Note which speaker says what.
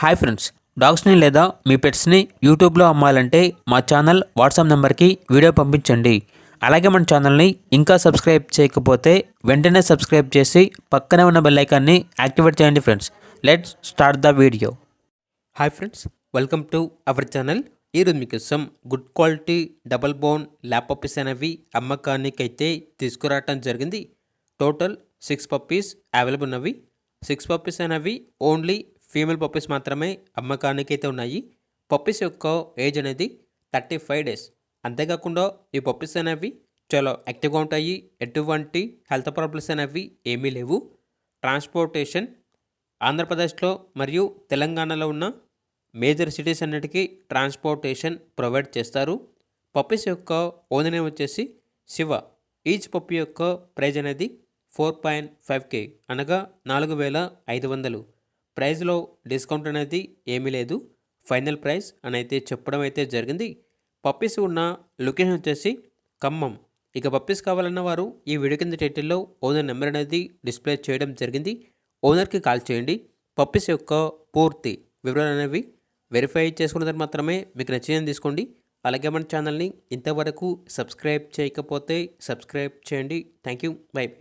Speaker 1: Hi friends, డాగ్స్ని లేదా మీ పెట్స్ని యూట్యూబ్లో అమ్మాలంటే మా ఛానల్ వాట్సాప్ నెంబర్కి వీడియో పంపించండి. అలాగే మన ఛానల్ని ఇంకా సబ్స్క్రైబ్ చేయకపోతే వెంటనే సబ్స్క్రైబ్ చేసి పక్కనే ఉన్న బెల్ ఐకాన్ని యాక్టివేట్ చేయండి friends. Let's start the video. Hi friends, welcome to our channel. ఈరోజు మీకోసం good quality double bone lap puppies అనేవి అమ్మకానికైతే తీసుకురావటం జరిగింది. టోటల్ 6 పప్పీస్ అవైలబుల్ ఉన్నవి. 6 పప్పీస్ అనేవి ఓన్లీ ఫీమేల్ పప్పీస్ మాత్రమే అమ్మకానికి అయితే ఉన్నాయి. పప్పీస్ యొక్క ఏజ్ అనేది 35 డేస్. అంతేకాకుండా ఈ పప్పీస్ అనేవి చాలా యాక్టివ్గా ఉంటాయి. ఎటువంటి హెల్త్ ప్రాబ్లమ్స్ అనేవి ఏమీ లేవు. ట్రాన్స్పోర్టేషన్ ఆంధ్రప్రదేశ్లో మరియు తెలంగాణలో ఉన్న మేజర్ సిటీస్ అన్నిటికీ ట్రాన్స్పోర్టేషన్ ప్రొవైడ్ చేస్తారు. పప్పీస్ యొక్క ఓనర్ నేమ్ వచ్చేసి శివ. ఈచ్ పప్పీ యొక్క ప్రైజ్ అనేది 4.5K అనగా 4,500. ప్రైస్లో డిస్కౌంట్ అనేది ఏమీ లేదు. ఫైనల్ ప్రైస్ అని అయితే చెప్పడం అయితే జరిగింది. పప్పీస్ ఉన్న లొకేషన్ వచ్చేసి ఖమ్మం. ఇక పప్పీస్ కావాలన్న వారు ఈ వీడియో కింద టైటిల్లో ఓనర్ నెంబర్ అనేది డిస్ప్లే చేయడం జరిగింది. ఓనర్కి కాల్ చేయండి. పప్పీస్ యొక్క పూర్తి వివరాలు అనేవి వెరిఫై చేసుకున్న తర్వాత మాత్రమే మీకు నచ్చిందని తీసుకోండి. అలాగే మన ఛానల్ని ఇంతవరకు సబ్స్క్రైబ్ చేయకపోతే సబ్స్క్రైబ్ చేయండి. Thank you. By by.